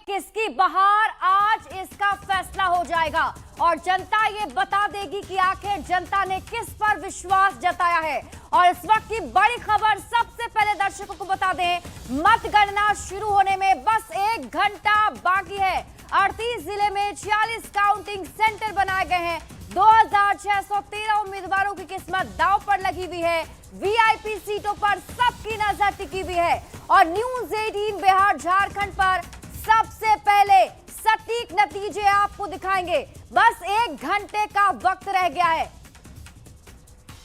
किसकी बहार, आज इसका फैसला हो जाएगा और जनता ये बता देगी कि आखिर जनता ने किस पर विश्वास जताया है। और इस वक्त की बड़ी खबर सबसे पहले दर्शकों को बता दें, मतगणना शुरू होने में बस 1 घंटा बाकी है। 38 जिले में 46 काउंटिंग सेंटर बनाए गए हैं। 2613 उम्मीदवारों की किस्मत दांव पर लगी हुई है। वीआईपी सीटों पर सबकी नजर टिकी हुई है और न्यूज 18 बिहार झारखंड पर सबसे पहले सटीक नतीजे आपको दिखाएंगे। बस 1 घंटे का वक्त रह गया है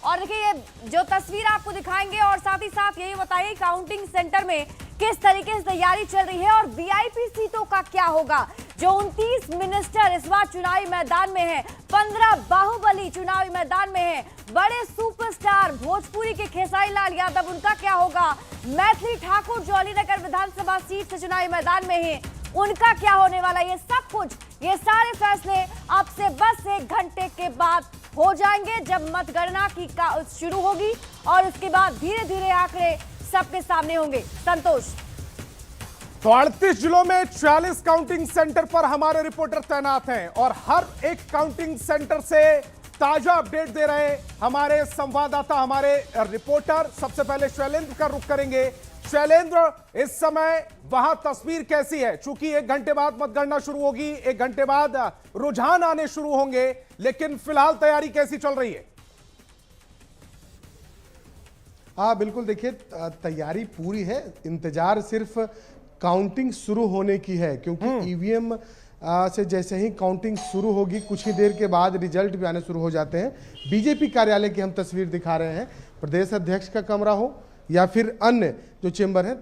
और देखिए ये जो तस्वीर आपको दिखाएंगे और साथ ही साथ यही बताइए काउंटिंग सेंटर में किस तरीके से तैयारी चल रही है और वीआईपी सीटों का क्या होगा। जो 29 मिनिस्टर इस बार चुनावी मैदान में हैं, 15 बाहुबली चुनावी मैदान में हैं, बड़े सुपरस्टार भोजपुरी के खेसारी लाल यादव, उनका क्या होगा। मैथिली ठाकुर जो अलीनगर विधानसभा सीट से चुनावी मैदान में हैं, उनका क्या होने वाला। ये सब कुछ, ये सारे फैसले अब से बस 1 घंटे के बाद हो जाएंगे जब मतगणना की शुरू होगी और उसके बाद धीरे धीरे आंकड़े सबके सामने होंगे। संतोष, तो 38 जिलों में 46 काउंटिंग सेंटर पर हमारे रिपोर्टर तैनात हैं और हर एक काउंटिंग सेंटर से ताजा अपडेट दे रहे हैं हमारे संवाददाता, हमारे रिपोर्टर। सबसे पहले शैलेंद्र का रुख करेंगे। शैलेंद्र, इस समय वहां तस्वीर कैसी है? चूंकि 1 घंटे बाद मतगणना शुरू होगी, 1 घंटे बाद रुझान आने शुरू होंगे, लेकिन फिलहाल तैयारी कैसी चल रही है? हाँ बिल्कुल, देखिए तैयारी पूरी है। इंतजार सिर्फ काउंटिंग शुरू होने की है, क्योंकि ईवीएम से जैसे ही काउंटिंग शुरू होगी कुछ ही देर के बाद रिजल्ट भी आने शुरू हो जाते हैं। बीजेपी कार्यालय की हम तस्वीर दिखा रहे हैं। प्रदेश अध्यक्ष का कमरा हो या फिर अन्य जो चेंबर है,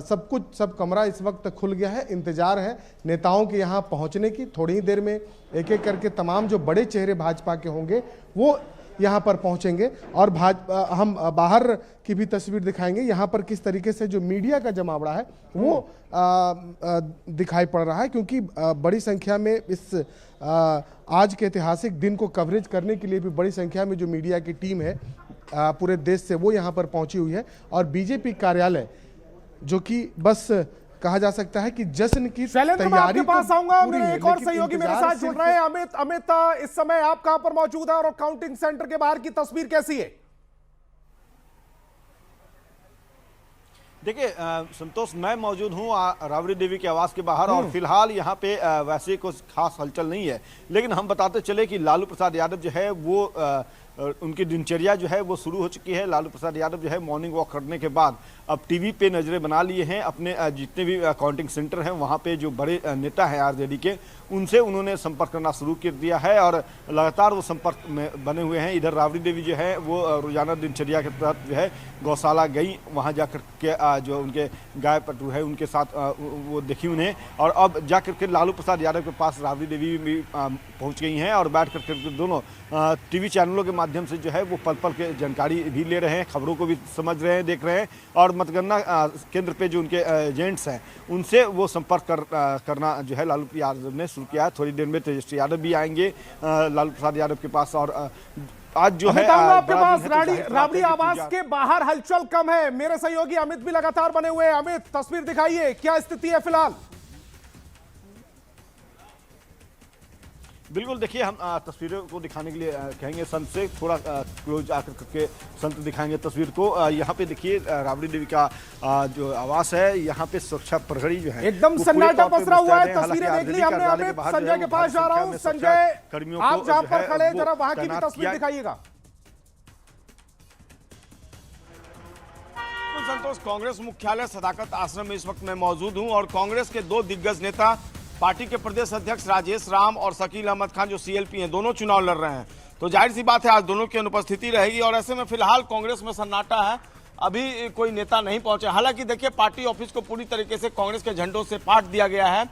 सब कमरा इस वक्त खुल गया है। इंतजार है नेताओं के यहाँ पहुँचने की। थोड़ी ही देर में एक एक करके तमाम जो बड़े चेहरे भाजपा के होंगे वो यहाँ पर पहुँचेंगे और हम बाहर की भी तस्वीर दिखाएंगे। यहाँ पर किस तरीके से जो मीडिया का जमावड़ा है वो दिखाई पड़ रहा है, क्योंकि बड़ी संख्या में इस आज के ऐतिहासिक दिन को कवरेज करने के लिए भी बड़ी संख्या में जो मीडिया की टीम है पूरे देश से, वो यहाँ पर पहुँची हुई है। और बीजेपी कार्यालय जो कि बस कहा जा सकता है कि जश्न की तैयारी। मैं आपके पास आऊंगा, मेरे एक और सहयोगी मेरे साथ जुड़ रहे हैं। अमित, इस समय आप कहां पर मौजूद है और काउंटिंग सेंटर के बाहर की तस्वीर कैसी है? देखिए संतोष, मैं मौजूद हूँ राबड़ी देवी के आवास के बाहर और फिलहाल यहाँ पे वैसे कुछ खास हलचल नहीं है, लेकिन हम बताते चले कि लालू प्रसाद यादव जो है वो उनकी दिनचर्या जो है वो शुरू हो चुकी है। लालू प्रसाद यादव जो है मॉर्निंग वॉक करने के बाद अब टीवी पे नजरें बना लिए हैं। अपने जितने भी काउंटिंग सेंटर हैं वहाँ पे जो बड़े नेता हैं आरजेडी के, उनसे उन्होंने संपर्क करना शुरू कर दिया है और लगातार वो संपर्क में बने हुए हैं। इधर राबड़ी देवी जो है वो रोजाना दिनचर्या के तहत जो है गौशाला गई, वहाँ जाकर के जो उनके गाय पटू है उनके साथ वो देखी उन्हें, और अब जाकर के लालू प्रसाद यादव के पास राबड़ी देवी भी पहुँच गई हैं और बैठ कर दोनों टीवी चैनलों के माध्यम से जो है वो पल पल के जानकारी भी ले रहे हैं, खबरों को भी समझ रहे हैं, देख रहे हैं और मतगणना केंद्र पे जो उनके एजेंट्स हैं उनसे वो संपर्क करना जो है लालू यादव ने शुरू किया है। थोड़ी देर में तेजस्वी यादव भी आएंगे लालू प्रसाद यादव के पास और आज जो है आपके पास राबड़ी आवास के बाहर हलचल कम है। मेरे सहयोगी अमित भी लगातार बने हुए हैं। अमित, तस्वीर दिखाइए, क्या स्थिति है फिलहाल? बिल्कुल, देखिए हम तस्वीरों को दिखाने के लिए कहेंगे संत से, थोड़ा क्लोज आकर करके संत दिखाएंगे तस्वीर को। यहाँ पे देखिए राबड़ी देवी का जो आवास है, यहाँ पे सुरक्षा प्रहरी जो है एकदम सन्नाटा पसरा हुआ है। तस्वीरें देख ली हमने। अमित, संजय के पास जा रहा हूँ। संजय, आप जहाँ पर खड़े जरा वहां की भी तस्वीर दिखाइएगा। संतोष, कांग्रेस मुख्यालय सदाकत आश्रम में इस वक्त मैं मौजूद हूं और कांग्रेस के 2 दिग्गज नेता, पार्टी के प्रदेश अध्यक्ष राजेश राम और शकील अहमद खान जो सीएलपी हैं, दोनों चुनाव लड़ रहे हैं। तो जाहिर सी बात है आज दोनों की अनुपस्थिति रहेगी और ऐसे में फिलहाल कांग्रेस में सन्नाटा है। अभी कोई नेता नहीं पहुंचे। हालांकि देखिए पार्टी ऑफिस को पूरी तरीके से कांग्रेस के झंडों से पाट दिया गया है।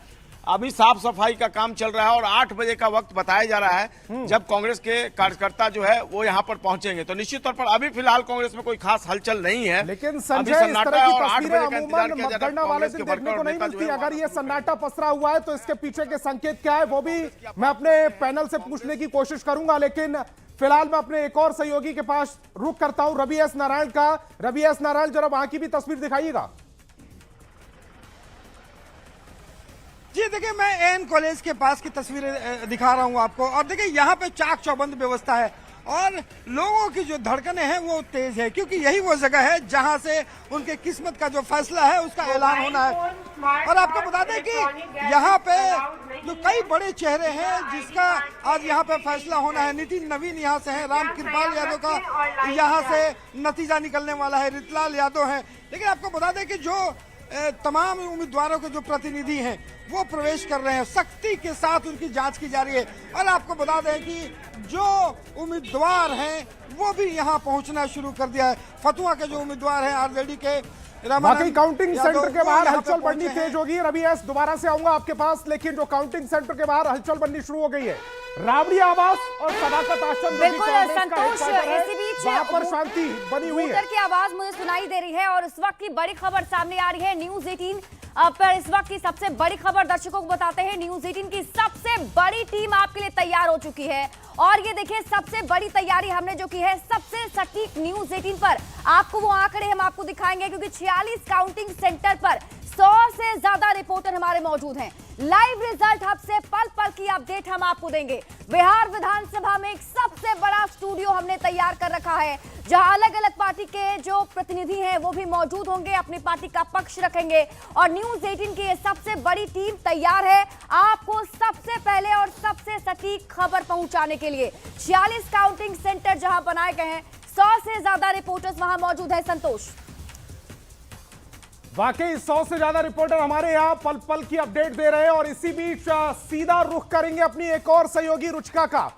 अभी साफ सफाई का काम चल रहा है और 8 बजे का वक्त बताया जा रहा है जब कांग्रेस के कार्यकर्ता जो है वो यहाँ पर पहुंचेंगे। तो निश्चित तौर पर अभी फिलहाल कांग्रेस में कोई खास हलचल नहीं है, लेकिन संजय, इस तरह की तस्वीरें अमूमन मतगणना वाले दिन देखने को नहीं मिलती। अगर ये सन्नाटा पसरा हुआ है तो इसके पीछे के संकेत क्या है वो भी मैं अपने पैनल से पूछने की कोशिश करूंगा, लेकिन फिलहाल मैं अपने एक और सहयोगी के पास रुख करता हूं, रवि एस नारायण का। रवि एस नारायण, जरा वहां की भी तस्वीर दिखाइएगा। जी देखिए, मैं एन कॉलेज के पास की तस्वीरें दिखा रहा हूँ आपको, और देखिए यहाँ पे चाक चौबंद व्यवस्था है और लोगों की जो धड़कनें हैं वो तेज है, क्योंकि यही वो जगह है जहाँ से उनके किस्मत का जो फैसला है उसका ऐलान होना है। और आपको बता दें कि यहाँ पे जो कई बड़े चेहरे हैं जिसका आज यहाँ पे फैसला होना है। नितिन नवीन यहाँ से है, राम कृपाल यादव का यहाँ से नतीजा निकलने वाला है, रितलाल यादव है। लेकिन आपको बता दें कि जो तमाम उम्मीदवारों के जो प्रतिनिधि हैं वो प्रवेश कर रहे हैं, सख्ती के साथ उनकी जांच की जा रही है। और आपको बता दें कि जो उम्मीदवार हैं वो भी यहां पहुंचना शुरू कर दिया है। फतुआ के जो उम्मीदवार हैं आरजेडी के बाकी काउंटिंग सेंटर के बाहर हलचल बढ़नी तेज होगी। रवि एस, दोबारा से आऊंगा आपके पास, लेकिन जो काउंटिंग सेंटर के बाहर हलचल बढ़नी शुरू हो गई है, राबड़ी आवास और सदाकत आश्रम, बिल्कुल संतोष, इसी बीच वहां पर शांति बनी हुई है। की आवाज मुझे सुनाई दे रही है और इस वक्त की बड़ी खबर सामने आ रही है। न्यूज 18 पर इस वक्त की सबसे बड़ी खबर दर्शकों को बताते हैं। न्यूज 18 की सबसे बड़ी टीम आपके लिए तैयार हो चुकी है और ये देखिए सबसे बड़ी तैयारी हमने जो की है, सबसे सटीक न्यूज 18 पर आपको वो आंकड़े हम आपको दिखाएंगे, क्योंकि 46 काउंटिंग सेंटर पर 100 से ज्यादा रिपोर्टर हमारे मौजूद हैं। लाइव रिजल्ट हब से पल पल की अपडेट हम आपको देंगे। बिहार विधानसभा में एक सबसे बड़ा स्टूडियो हमने तैयार कर रखा है, जहां अलग अलग पार्टी के जो प्रतिनिधि हैं वो भी मौजूद होंगे, अपनी पार्टी का पक्ष रखेंगे। और न्यूज 18 की ये सबसे बड़ी टीम तैयार है आपको सबसे पहले और सबसे सटीक खबर पहुंचाने के लिए। 46 काउंटिंग सेंटर जहां बनाए गए हैं, 100 से ज्यादा रिपोर्टर्स वहां मौजूद है। संतोष, वाकई 100 से ज्यादा रिपोर्टर हमारे यहाँ पल पल की अपडेट दे रहे हैं। और इसी बीच सीधा रुख करेंगे अपनी एक और सहयोगी रुचिका का।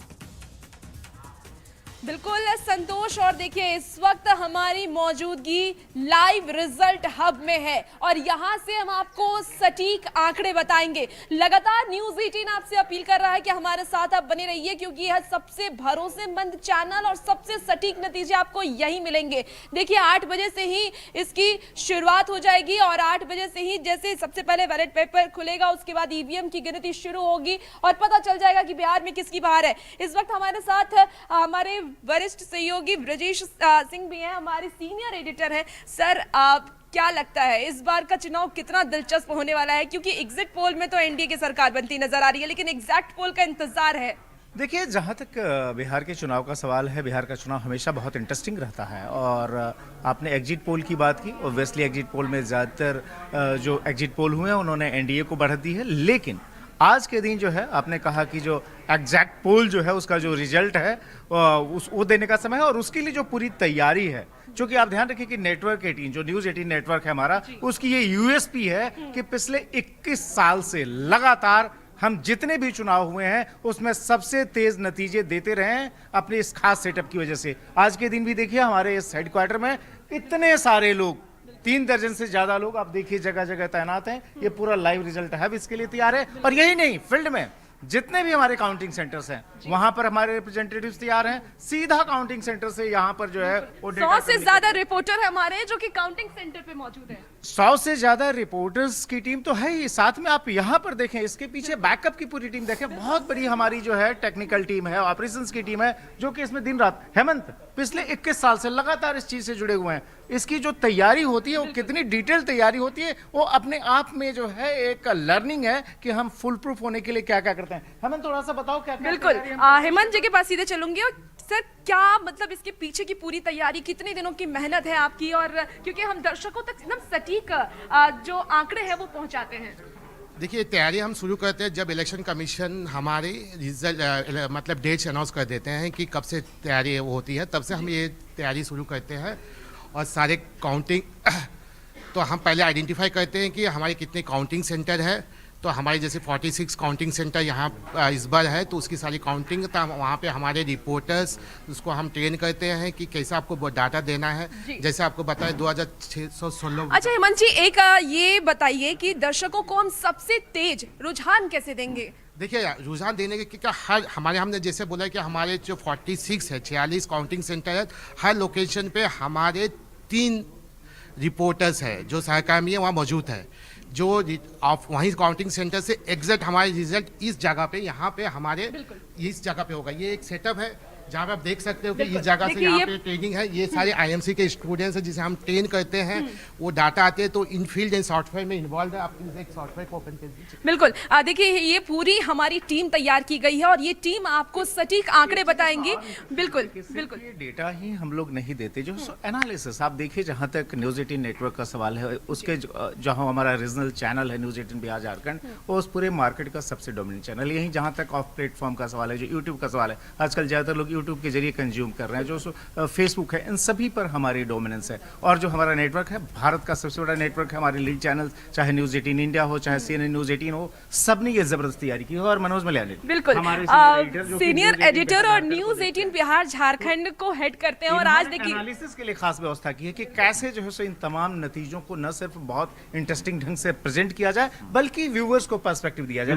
बिल्कुल संतोष, और देखिए इस वक्त हमारी मौजूदगी लाइव रिजल्ट हब में है और यहां से हम आपको सटीक आंकड़े बताएंगे। लगातार न्यूज 18 आपसे अपील कर रहा है कि हमारे साथ आप बने रहिए, क्योंकि यह सबसे भरोसेमंद चैनल और सबसे सटीक नतीजे आपको यही मिलेंगे। देखिए 8 बजे से ही इसकी शुरुआत हो जाएगी और 8 बजे से ही जैसे सबसे पहले बैलेट पेपर खुलेगा, उसके बाद ईवीएम की गिनती शुरू होगी और पता चल जाएगा कि बिहार में किसकी बाहर है। इस वक्त हमारे साथ हमारे वरिष्ठ सहयोगी ब्रजेश सिंह भी हैं, हमारे सीनियर एडिटर हैं। सर, आप क्या लगता है इस बार का चुनाव कितना दिलचस्प होने वाला है, क्योंकि एग्जिट पोल में तो एनडीए की सरकार बनती नजर आ रही है, लेकिन एग्जैक्ट पोल का इंतजार है। देखिए, जहाँ तक बिहार के चुनाव का सवाल है, बिहार का चुनाव हमेशा बहुत इंटरेस्टिंग रहता है। और आपने एग्जिट पोल की बात की, ऑब्वियसली एग्जिट पोल में ज़्यादातर जो एग्जिट पोल हुए हैं उन्होंने एनडीए को बढ़त दी है। लेकिन आज के दिन जो है, आपने कहा कि जो एग्जैक्ट पोल जो है उसका जो रिजल्ट है वो देने का समय है और उसके लिए जो पूरी तैयारी है, क्योंकि आप ध्यान रखिए कि नेटवर्क 18 जो न्यूज़ 18 नेटवर्क है हमारा, उसकी ये यूएसपी है कि पिछले 21 साल से लगातार हम जितने भी चुनाव हुए हैं उसमें सबसे तेज नतीजे देते रहे हैं अपने इस खास सेटअप की वजह से। आज के दिन भी देखिए हमारे इस हेडक्वार्टर में इतने सारे लोग, 3 दर्जन से ज्यादा लोग आप देखिए जगह जगह तैनात हैं। ये पूरा लाइव रिजल्ट है इसके लिए तैयार है। और यही नहीं, फील्ड में जितने भी हमारे काउंटिंग सेंटर्स हैं वहां पर हमारे रिप्रेजेंटेटिव्स तैयार हैं। सीधा काउंटिंग सेंटर से यहाँ पर जो है 100 से ज्यादा रिपोर्टर है हमारे जो कि काउंटिंग सेंटर पे मौजूद है। 100 से ज्यादा रिपोर्टर्स की टीम तो है ही, साथ में आप यहाँ पर देखें, इसके पीछे बैकअप की पूरी टीम देखें। बहुत बड़ी हमारी जो है टेक्निकल टीम है, ऑपरेशंस की टीम है, जो कि इसमें दिन रात, हेमंत पिछले 21 साल से लगातार इस चीज से जुड़े हुए हैं। इसकी जो तैयारी होती है वो कितनी डिटेल तैयारी होती है, वो अपने आप में जो है एक लर्निंग है कि हम फुल प्रूफ होने के लिए क्या क्या करते हैं। हेमंत थोड़ा सा बताओ क्या। बिल्कुल, हेमंत जी के पास सीधे चलूंगी। और सर, क्या मतलब इसके पीछे की पूरी तैयारी, कितने दिनों की मेहनत है आपकी, और क्योंकि हम दर्शकों तक एकदम सटीक जो आंकड़े हैं वो पहुंचाते हैं। देखिए, तैयारी हम शुरू करते हैं जब इलेक्शन कमीशन हमारे रिजल्ट मतलब डेट्स अनाउंस कर देते हैं कि कब से तैयारी वो होती है, तब से हम ये तैयारी शुरू करते हैं। और सारे काउंटिंग तो हम पहले आइडेंटिफाई करते हैं कि हमारे कितने काउंटिंग सेंटर है। तो हमारे जैसे 46 काउंटिंग सेंटर यहाँ इस बार है, तो उसकी सारी काउंटिंग, तो वहाँ पे हमारे रिपोर्टर्स उसको हम ट्रेन करते हैं कि कैसा आपको डाटा देना है। जैसे आपको बताया 2616। अच्छा हेमंत जी, एक ये बताइए कि दर्शकों को हम सबसे तेज रुझान कैसे देंगे। देखिए, रुझान देने के क्या, हर हमारे हमने जैसे बोला कि हमारे जो 46 है, 46 काउंटिंग सेंटर है, हर लोकेशन पे हमारे 3 रिपोर्टर्स है जो सहकर्मी है वहाँ मौजूद है, जो वहीं काउंटिंग सेंटर से एग्जैक्ट हमारे रिजल्ट इस जगह पे, यहाँ पे हमारे इस जगह पे होगा। ये एक सेटअप है, जहाँ पे आप देख सकते हो कि इस जगह से देखिए यहाँ ये- पे ट्रेनिंग है, ये सारे आईएमसी के स्टूडेंट्स हैं जिसे हम ट्रेन करते हैं, वो डाटा आते हैं तो इन फील्ड एंड सॉफ्टवेयर में इन्वॉल्व है। आप प्लीज एक सॉफ्टवेयर को ओपन कर दीजिए। बिल्कुल देखिए ये पूरी हमारी टीम तैयार की गई है और ये टीम आपको सटीक आंकड़े बताएंगी। बिल्कुल बिल्कुल ये डेटा ही हम लोग नहीं देते, जो एनालिसिस आप देखिए, जहाँ तक न्यूज़ 18 नेटवर्क का सवाल है, उसके जहाँ हमारा रीजनल चैनल है न्यूज़ 18 बिहार झारखंड, वो उस पूरे मार्केट का सबसे डोमिनेंट चैनल। यहीं जहाँ तक ऑफ प्लेटफॉर्म का सवाल है, जो यूट्यूब का सवाल है, आजकल ज़्यादातर लोग यूट्यूब के जरिए कंज्यूम कर रहे हैं, जो फेसबुक है, इन सभी पर हमारी डोमिनेंस है। और जो हमारा नेटवर्क है, भारत का सबसे बड़ा नेटवर्क है, हमारे लीड चैनल चाहे न्यूज़ 18 इंडिया हो, चाहे CNN न्यूज़ 18 हो, सब ने ये जबरदस्त तैयारी की है। और मनोज मलयानी बिल्कुल हमारे सीनियर एडिटर और न्यूज़ 18 बिहार झारखंड को हेड करते हैं। और आज देखिए एनालिसिस के लिए खास व्यवस्था की है कि कैसे जो है सो इन तमाम नतीजों को न सिर्फ बहुत इंटरेस्टिंग ढंग से प्रेजेंट किया जाए, बल्कि व्यूअर्स को पर्सपेक्टिव दिया जाए।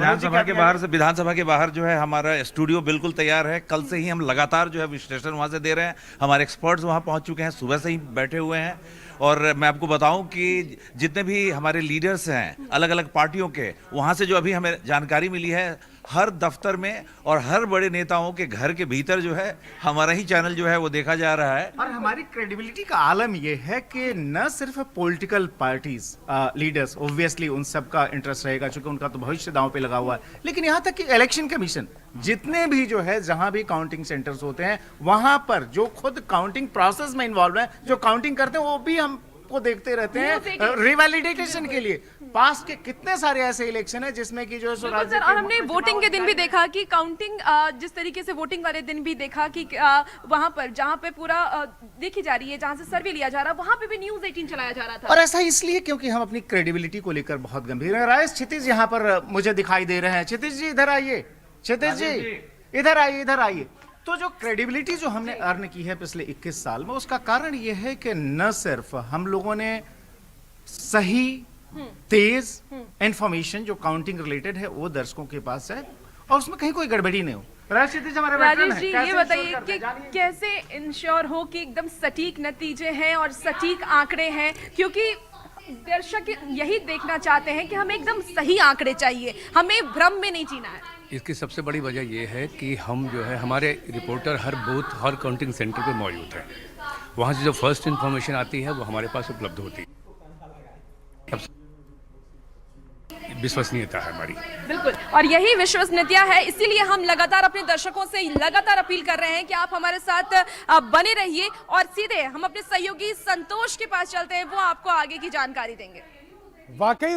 विधानसभा के बाहर जो है हमारा स्टूडियो बिल्कुल तैयार है। कल से ही हम लगातार जो है विश्लेषण वहाँ से दे रहे हैं। हमारे एक्सपर्ट्स वहाँ पहुँच चुके हैं, सुबह से ही बैठे हुए हैं। और मैं आपको बताऊं कि जितने भी हमारे लीडर्स हैं अलग अलग पार्टियों के, वहाँ से जो अभी हमें जानकारी मिली है, हर दफ्तर में और हर बड़े नेताओं के घर के भीतर जो है हमारा ही चैनल जो है वो देखा जा रहा है। और हमारी क्रेडिबिलिटी का आलम यह है कि न सिर्फ पॉलिटिकल पार्टीज लीडर्स, ऑब्वियसली उन सब का इंटरेस्ट रहेगा क्योंकि उनका तो भविष्य दांव पे लगा हुआ है, लेकिन यहाँ तक कि इलेक्शन कमीशन जितने भी जो है जहां भी काउंटिंग सेंटर्स होते हैं, वहां पर जो खुद काउंटिंग प्रोसेस में इन्वॉल्व है, जो काउंटिंग करते हैं, वो भी हम को देखते रहते हैं रिवैलिडेशन के लिए। पास्ट के कितने सारे ऐसे इलेक्शन है जिसमें कि जो है सर, और हमने वोटिंग के दिन भी देखा कि काउंटिंग जिस तरीके से वोटिंग वाले दिन भी देखा कि वहां पर जहां पे पूरा देखी जा रही है, जहां से सर्वे लिया जा रहा है, वहां पे भी न्यूज़ 18 चलाया जा रहा था। और ऐसा इसलिए क्योंकि हम अपनी क्रेडिबिलिटी को लेकर बहुत गंभीर हैं। राजेश क्षितिज यहाँ पर मुझे दिखाई दे रहे हैं। क्षितिज जी इधर आइए, क्षितिज जी इधर आइए, इधर आइए। तो जो क्रेडिबिलिटी जो हमने अर्न की है पिछले 21 साल में, उसका कारण यह है कि न सिर्फ हम लोगों ने सही तेज इंफॉर्मेशन जो काउंटिंग रिलेटेड है वो दर्शकों के पास है और उसमें कहीं कोई गड़बड़ी नहीं हो। राजेश जी ये बताइए कि कैसे इंश्योर हो कि एकदम सटीक नतीजे हैं और सटीक आंकड़े हैं, क्योंकि दर्शक यही देखना चाहते हैं कि हमें एकदम सही आंकड़े चाहिए, हमें भ्रम में नहीं जीना है। इसकी सबसे बड़ी वजह यह है कि हम जो है हमारे रिपोर्टर हर बूथ, हर काउंटिंग सेंटर पर मौजूद हैं। वहाँ से जो फर्स्ट इन्फॉर्मेशन आती है वो हमारे पास उपलब्ध होती है। विश्वसनीयता है हमारी। बिल्कुल, और यही विश्वसनीयता है, इसीलिए हम लगातार अपने दर्शकों से लगातार अपील कर रहे हैं कि आप हमारे साथ बने रहिए। और सीधे हम अपने सहयोगी संतोष के पास चलते हैं, वो आपको आगे की जानकारी देंगे। वाकई